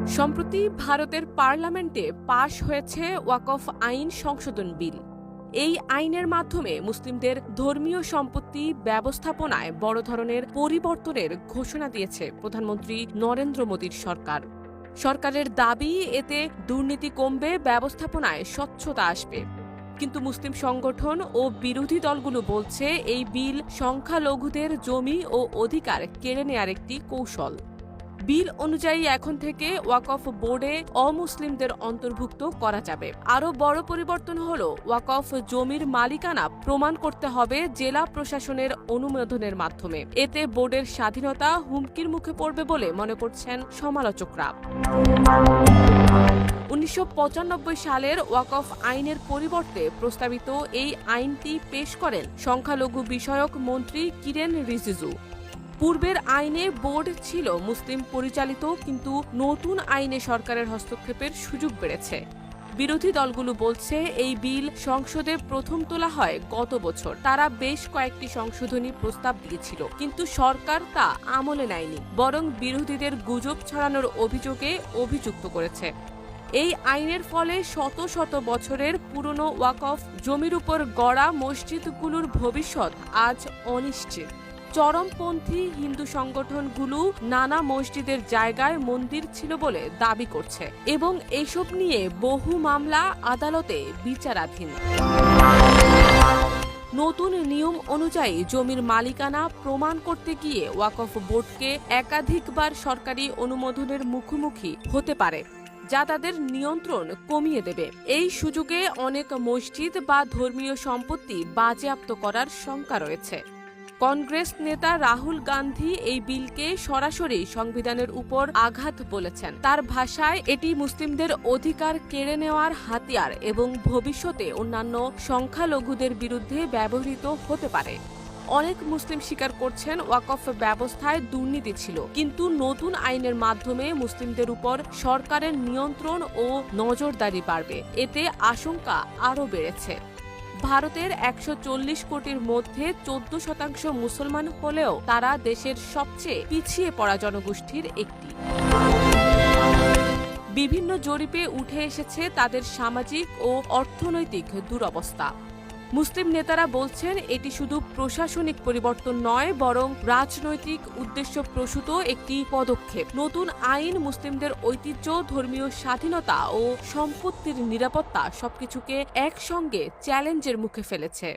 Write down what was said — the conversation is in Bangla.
সম্প্রতি ভারতের পার্লামেন্টে পাশ হয়েছে ওয়াকফ আইন সংশোধন বিল। এই আইনের মাধ্যমে মুসলিমদের ধর্মীয় সম্পত্তি ব্যবস্থাপনায় বড় ধরনের পরিবর্তনের ঘোষণা দিয়েছে প্রধানমন্ত্রী নরেন্দ্র মোদীর সরকার। সরকারের দাবি, এতে দুর্নীতি কমবে, ব্যবস্থাপনায় স্বচ্ছতা আসবে। কিন্তু মুসলিম সংগঠন ও বিরোধী দলগুলো বলছে এই বিল সংখ্যালঘুদের জমি ও অধিকার কেড়ে নেয়ার একটি কৌশল। বিল অনুযায়ী এখন থেকে ওয়াকফ বোর্ডে অমুসলিমদের অন্তর্ভুক্ত করা যাবে। আরও বড় পরিবর্তন হলো, ওয়াকফ জমির মালিকানা প্রমাণ করতে হবে জেলা প্রশাসনের অনুমোদনের মাধ্যমে। এতে বোর্ডের স্বাধীনতা হুমকির মুখে পড়বে বলে মনে করছেন সমালোচকরা। 1995 সালের ওয়াকফ আইনের পরিবর্তে প্রস্তাবিত এই আইনটি পেশ করেন সংখ্যালঘু বিষয়ক মন্ত্রী কিরেন রিজিজু। পূর্বের আইনে বোর্ড ছিল মুসলিম পরিচালিত, কিন্তু নতুন আইনে সরকারের হস্তক্ষেপের সুযোগ বেড়েছে। বিরোধী দলগুলো বলছে এই বিল সংসদে প্রথম তোলা হয় গত বছর। তারা বেশ কয়েকটি সংশোধনী প্রস্তাব দিয়েছিল, কিন্তু সরকার তা আমলে নেয়নি, বরং বিরোধীদের গুজব ছড়ানোর অভিযোগে অভিযুক্ত করেছে। এই আইনের ফলে শত শত বছরের পুরনো ওয়াকফ জমির উপর গড়া মসজিদগুলোর ভবিষ্যৎ আজ অনিশ্চিত। চরমপন্থী হিন্দু সংগঠনগুলো নানা মসজিদের জায়গায় মন্দির ছিল বলে দাবি করছে এবং এসব নিয়ে বহু মামলা আদালতে বিচারাধীন। নতুন নিয়ম অনুযায়ী জমির মালিকানা প্রমাণ করতে গিয়ে ওয়াকফ বোর্ডকে একাধিকবার সরকারি অনুমোদনের মুখোমুখি হতে পারে, যা তাদের নিয়ন্ত্রণ কমিয়ে দেবে। এই সুযোগে অনেক মসজিদ বা ধর্মীয় সম্পত্তি বাজেয়াপ্ত করার শঙ্কা রয়েছে। কংগ্রেস নেতা রাহুল গান্ধী এই বিলকে সরাসরি সংবিধানের উপর আঘাত বলেছেন। তার ভাষায়, এটি মুসলিমদের অধিকার কেড়ে নেওয়ার হাতিয়ার এবং ভবিষ্যতে অন্যান্য সংখ্যালঘুদের বিরুদ্ধে ব্যবহৃত হতে পারে। অনেক মুসলিম স্বীকার করছেন ওয়াকফ ব্যবস্থায় দুর্নীতি ছিল, কিন্তু নতুন আইনের মাধ্যমে মুসলিমদের উপর সরকারের নিয়ন্ত্রণ ও নজরদারি বাড়বে। এতে আশঙ্কা আরও বেড়েছে। ভারতের 140 কোটির মধ্যে 14% মুসলমান হলেও তারা দেশের সবচেয়ে পিছিয়ে পড়া জনগোষ্ঠীর একটি। বিভিন্ন জরিপে উঠে এসেছে তাদের সামাজিক ও অর্থনৈতিক দুরবস্থা। মুসলিম নেতারা বলছেন এটি শুধু প্রশাসনিক পরিবর্তন নয়, বরং রাজনৈতিক উদ্দেশ্যপ্রসূত একটি পদক্ষেপ। নতুন আইন মুসলিমদের ঐতিহ্য, ধর্মীয় স্বাধীনতা ও সম্পত্তির নিরাপত্তা সবকিছুকে একসঙ্গে চ্যালেঞ্জের মুখে ফেলেছে।